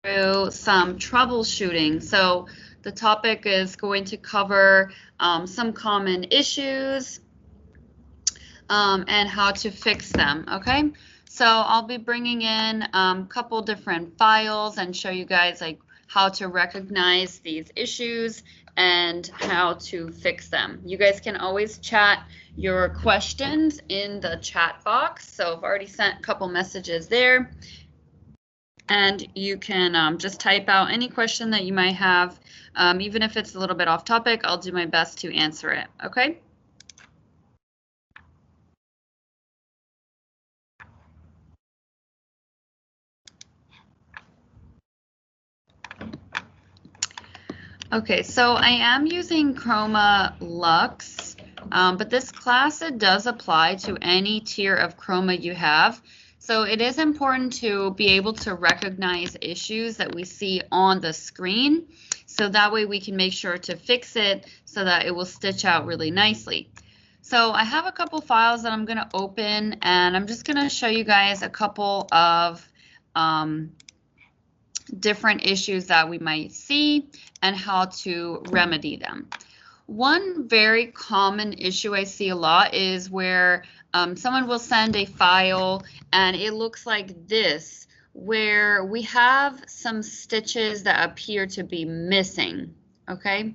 through some troubleshooting. So the topic is going to cover some common issues and how to fix them, okay? So I'll be bringing in a couple different files and show you guys like how to recognize these issues and how to fix them. You guys can always chat your questions in the chat box. So I've already sent a couple messages there. And you can just type out any question that you might have. Even if it's a little bit off topic, I'll do my best to answer it, okay? Okay, so I am using Chroma Lux, but this class, it does apply to any tier of Chroma you have. So it is important to be able to recognize issues that we see on the screen. So that way we can make sure to fix it so that it will stitch out really nicely. So I have a couple files that I'm going to open, and I'm just going to show you guys a couple of different issues that we might see and how to remedy them. One very common issue I see a lot is where someone will send a file and it looks like this, where we have some stitches that appear to be missing, okay?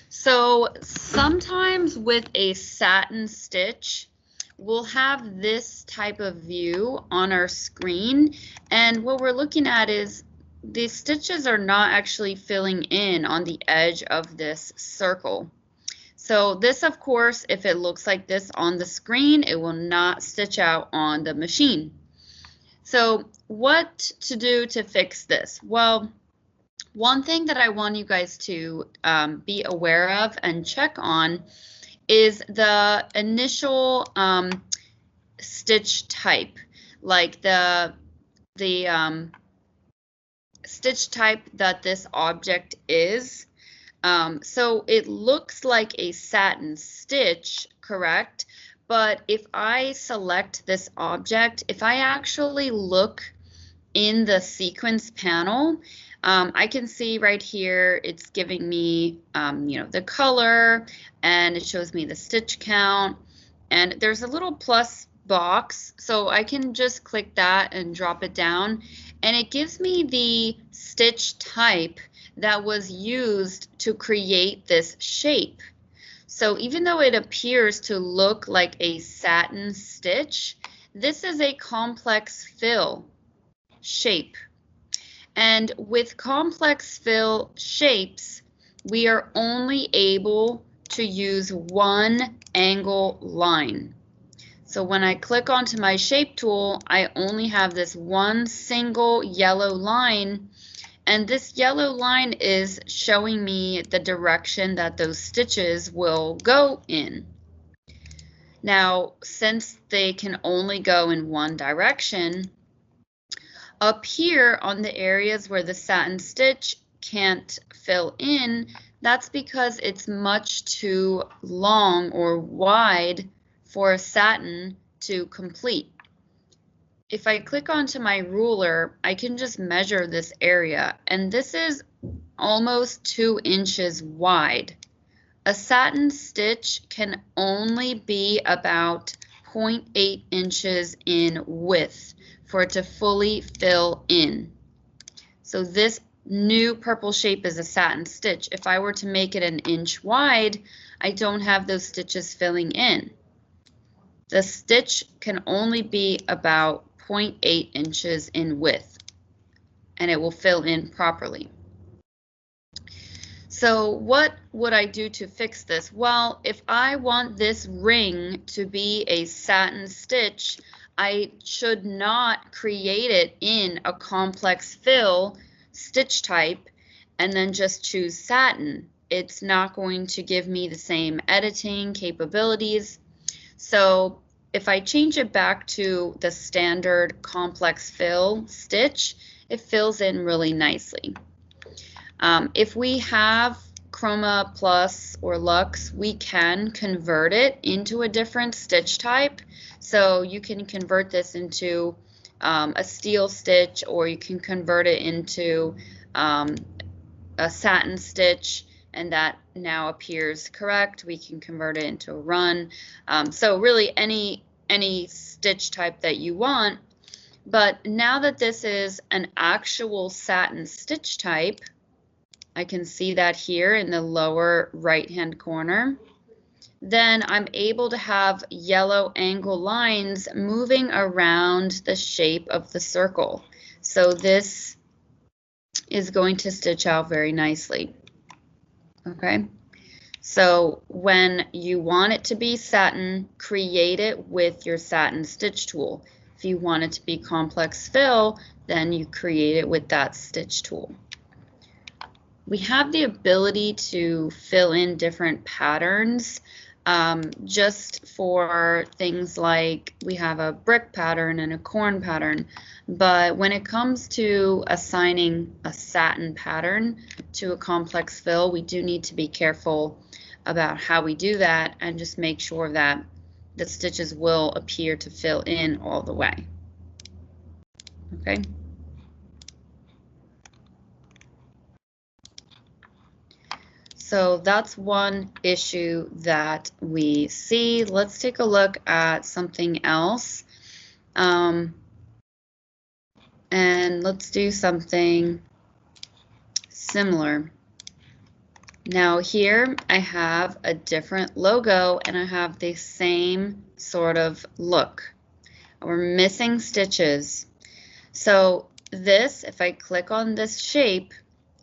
So sometimes with a satin stitch, we'll have this type of view on our screen, and what we're looking at is the stitches are not actually filling in on the edge of this circle. So this, of course, if it looks like this on the screen, it will not stitch out on the machine. So what to do to fix this? Well, one thing that I want you guys to be aware of and check on is the initial stitch type, like the stitch type that this object is. So it looks like a satin stitch, correct? But if I select this object, if I actually look in the sequence panel, I can see right here it's giving me the color, and it shows me the stitch count, and there's a little plus box, so I can just click that and drop it down, and it gives me the stitch type that was used to create this shape. So even though it appears to look like a satin stitch, this is a complex fill shape. And with complex fill shapes, we are only able to use one angle line. So when I click onto my shape tool, I only have this one single yellow line, and this yellow line is showing me the direction that those stitches will go in. Now, since they can only go in one direction, up here on the areas where the satin stitch can't fill in, that's because it's much too long or wide for a satin to complete. If I click onto my ruler, I can just measure this area, and this is almost 2 inches wide. A satin stitch can only be about 0.8 inches in width for it to fully fill in. So this new purple shape is a satin stitch. If I were to make it 1 inch wide, I don't have those stitches filling in. The stitch can only be about 0.8 inches in width, and it will fill in properly. So what would I do to fix this? Well, if I want this ring to be a satin stitch, I should not create it in a complex fill stitch type and then just choose satin. It's not going to give me the same editing capabilities. So if I change it back to the standard complex fill stitch, it fills in really nicely. If we have Chroma Plus or Lux, we can convert it into a different stitch type. So you can convert this into a steel stitch, or you can convert it into a satin stitch, and that now appears correct. We can convert it into a run. So really any stitch type that you want. But now that this is an actual satin stitch type, I can see that here in the lower right-hand corner, then I'm able to have yellow angle lines moving around the shape of the circle. So this is going to stitch out very nicely. Okay, so when you want it to be satin, create it with your satin stitch tool. If you want it to be complex fill, then you create it with that stitch tool. We have the ability to fill in different patterns just for things like we have a brick pattern and a corn pattern. But when it comes to assigning a satin pattern to a complex fill, we do need to be careful about how we do that and just make sure that the stitches will appear to fill in all the way. Okay. So that's one issue that we see. Let's take a look at something else. And let's do something similar. Now here I have a different logo and I have the same sort of look. We're missing stitches. So this, if I click on this shape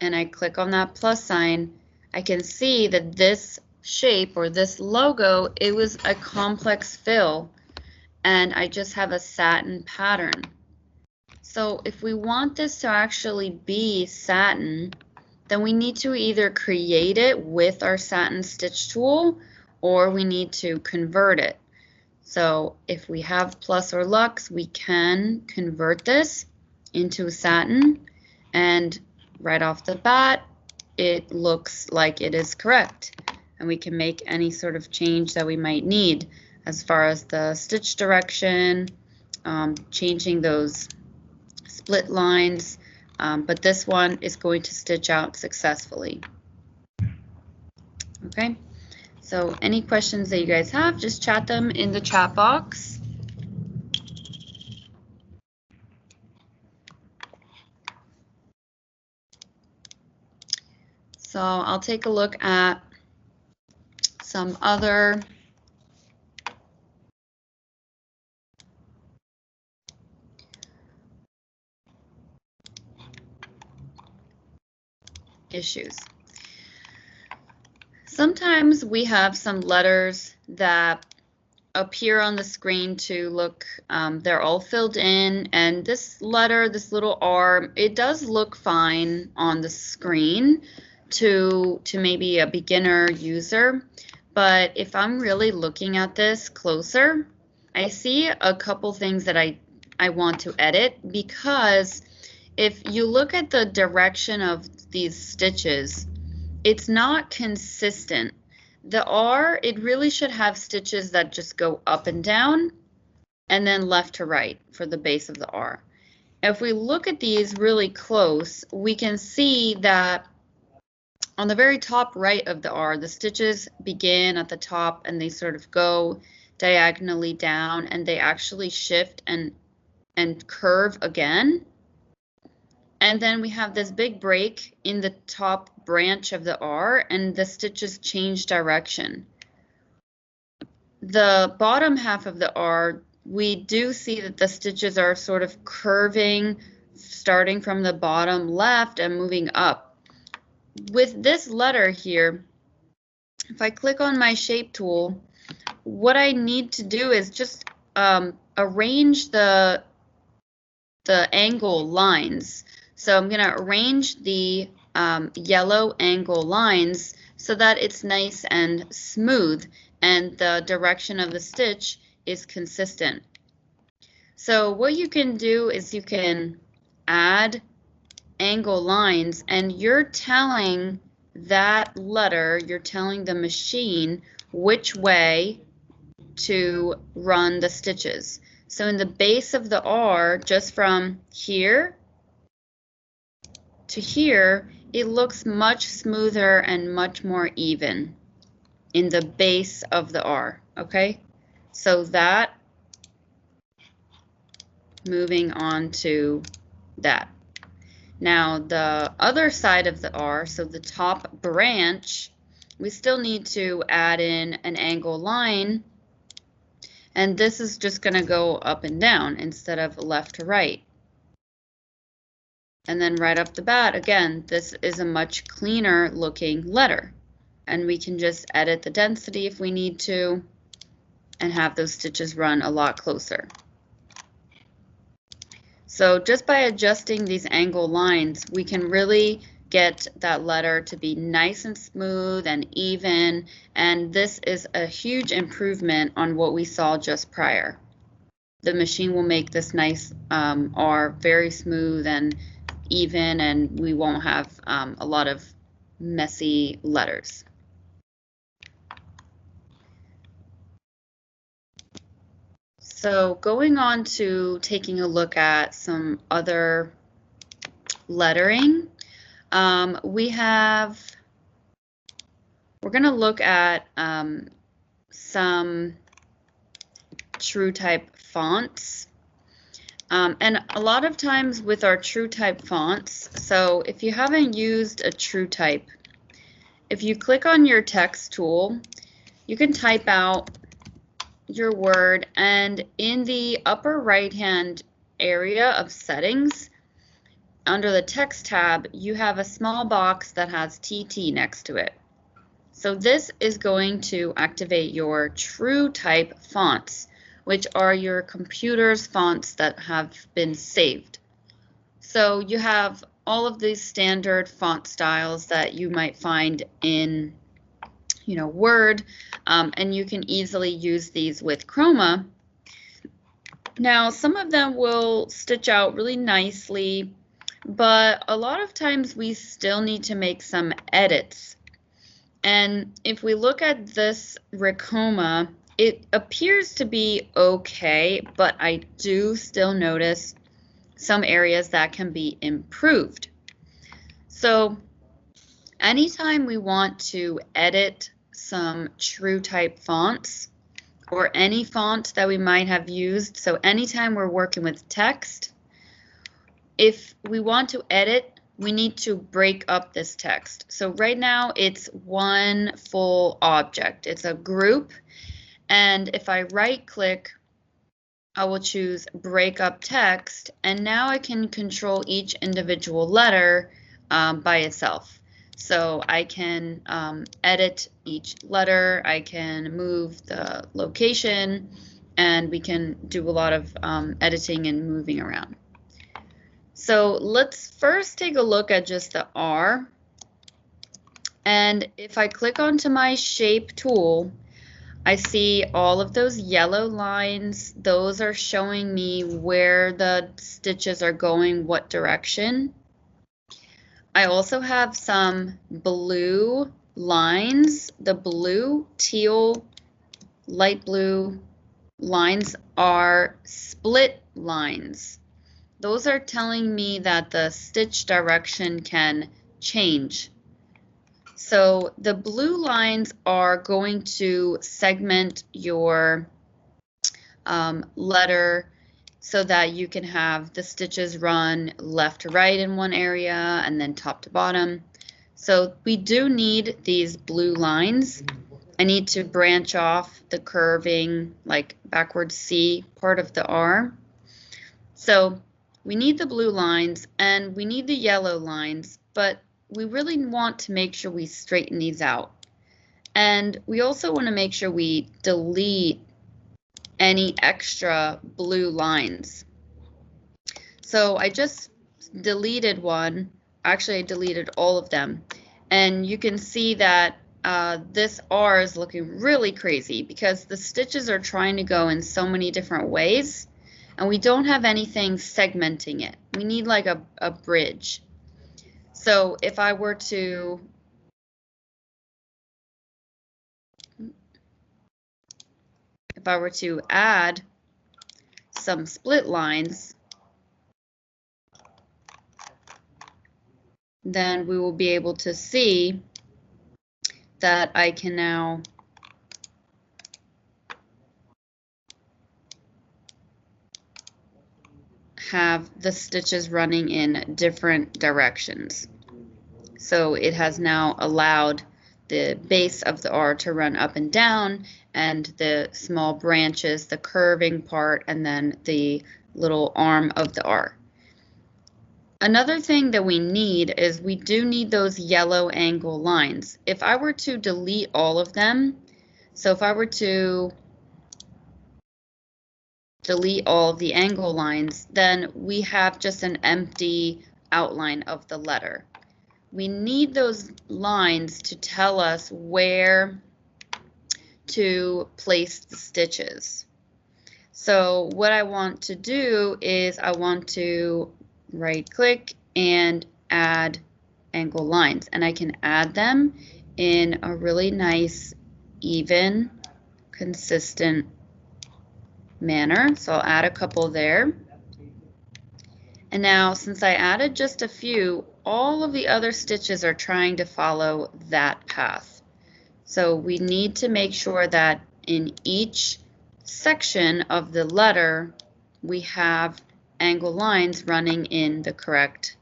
and I click on that plus sign, I can see that this shape or this logo, it was a complex fill and I just have a satin pattern. So if we want this to actually be satin, then we need to either create it with our satin stitch tool or we need to convert it. So if we have plus or lux, we can convert this into a satin, and right off the bat, it looks like it is correct, and we can make any sort of change that we might need as far as the stitch direction, changing those split lines, but this one is going to stitch out successfully. Okay, so any questions that you guys have, just chat them in the chat box. So I'll take a look at some other issues. Sometimes we have some letters that appear on the screen to look, they're all filled in, and this letter, this little R, it does look fine on the screen to maybe a beginner user, but if I'm really looking at this closer, I see a couple things that I want to edit, because if you look at the direction of these stitches, it's not consistent. The R, it really should have stitches that just go up and down and then left to right for the base of the R. If we look at these really close, we can see that on the very top right of the R, the stitches begin at the top and they sort of go diagonally down, and they actually shift and curve again. And then we have this big break in the top branch of the R, and the stitches change direction. The bottom half of the R, we do see that the stitches are sort of curving, starting from the bottom left and moving up. With this letter here, if I click on my shape tool, what I need to do is just arrange the angle lines. So I'm going to arrange the yellow angle lines so that it's nice and smooth and the direction of the stitch is consistent. So what you can do is you can add angle lines, and you're telling that letter, you're telling the machine which way to run the stitches. So in the base of the R, just from here to here, it looks much smoother and much more even in the base of the R, okay? So that, moving on to that. Now the other side of the R, so the top branch, we still need to add in an angle line, and this is just going to go up and down instead of left to right. And then right off the bat, again, this is a much cleaner looking letter. And we can just edit the density if we need to and have those stitches run a lot closer. So just by adjusting these angle lines, we can really get that letter to be nice and smooth and even. And this is a huge improvement on what we saw just prior. The machine will make this nice R very smooth and even, and we won't have a lot of messy letters. So going on to taking a look at some other lettering, we're going to look at some true type fonts. And a lot of times with our true type fonts, so if you haven't used a true type, if you click on your text tool, you can type out your word, and in the upper right hand area of settings, under the text tab, you have a small box that has TT next to it. So this is going to activate your true type fonts, which are your computer's fonts that have been saved. So you have all of these standard font styles that you might find in Word, and you can easily use these with Chroma. Now, some of them will stitch out really nicely, but a lot of times we still need to make some edits. And if we look at this Chroma, it appears to be okay, but I do still notice some areas that can be improved. So anytime we want to edit some true type fonts or any font that we might have used, so anytime we're working with text, if we want to edit, we need to break up this text. So right now it's one full object. It's a group. And if I right click, I will choose break up text. And now I can control each individual letter by itself. So I can edit each letter. I can move the location, and we can do a lot of editing and moving around. So let's first take a look at just the R. And if I click onto my shape tool, I see all of those yellow lines. Those are showing me where the stitches are going, what direction. I also have some blue lines. The blue, teal, light blue lines are split lines. Those are telling me that the stitch direction can change. So the blue lines are going to segment your letter so that you can have the stitches run left to right in one area and then top to bottom. So we do need these blue lines. I need to branch off the curving, like backward C part of the R. So we need the blue lines and we need the yellow lines, but we really want to make sure we straighten these out. And we also want to make sure we delete any extra blue lines. So I just deleted one. Actually, I deleted all of them. And you can see that this R is looking really crazy because the stitches are trying to go in so many different ways, and we don't have anything segmenting it. We need like a bridge. So if I were to add some split lines, then we will be able to see that I can now have the stitches running in different directions. So it has now allowed the base of the R to run up and down, and the small branches, the curving part, and then the little arm of the R. Another thing that we need is we do need those yellow angle lines. If I were to delete all of them, so if I were to delete all of the angle lines, then we have just an empty outline of the letter. We need those lines to tell us where to place the stitches. So what I want to do is I want to right click and add angle lines, and I can add them in a really nice, even, consistent manner. So I'll add a couple there. And now, since I added just a few, all of the other stitches are trying to follow that path. So we need to make sure that in each section of the letter, we have angle lines running in the correct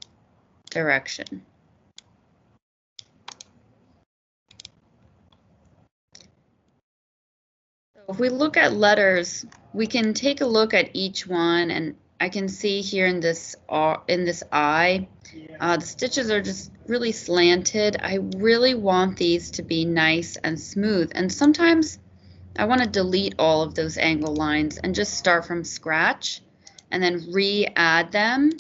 direction. So if we look at letters, we can take a look at each one, and I can see here in this I, the stitches are just really slanted. I really want these to be nice and smooth, and sometimes I want to delete all of those angle lines and just start from scratch and then re-add them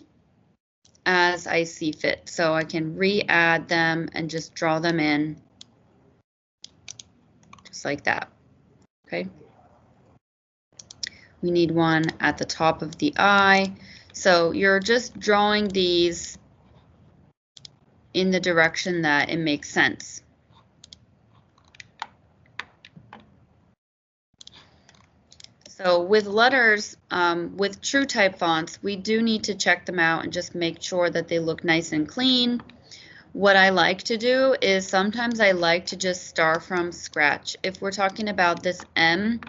as I see fit. So I can re-add them and just draw them in just like that. Okay. We need one at the top of the eye. So you're just drawing these in the direction that it makes sense. So with letters, with true type fonts, we do need to check them out and just make sure that they look nice and clean. What I like to do is sometimes I like to just start from scratch. If we're talking about this M,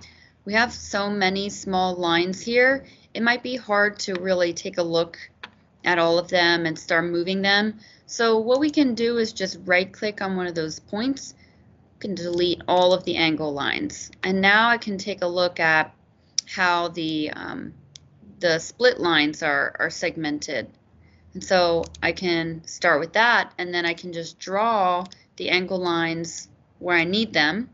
we have so many small lines here, it might be hard to really take a look at all of them and start moving them. So what we can do is just right click on one of those points, we can delete all of the angle lines. And now I can take a look at how the split lines are segmented. And so I can start with that, and then I can just draw the angle lines where I need them.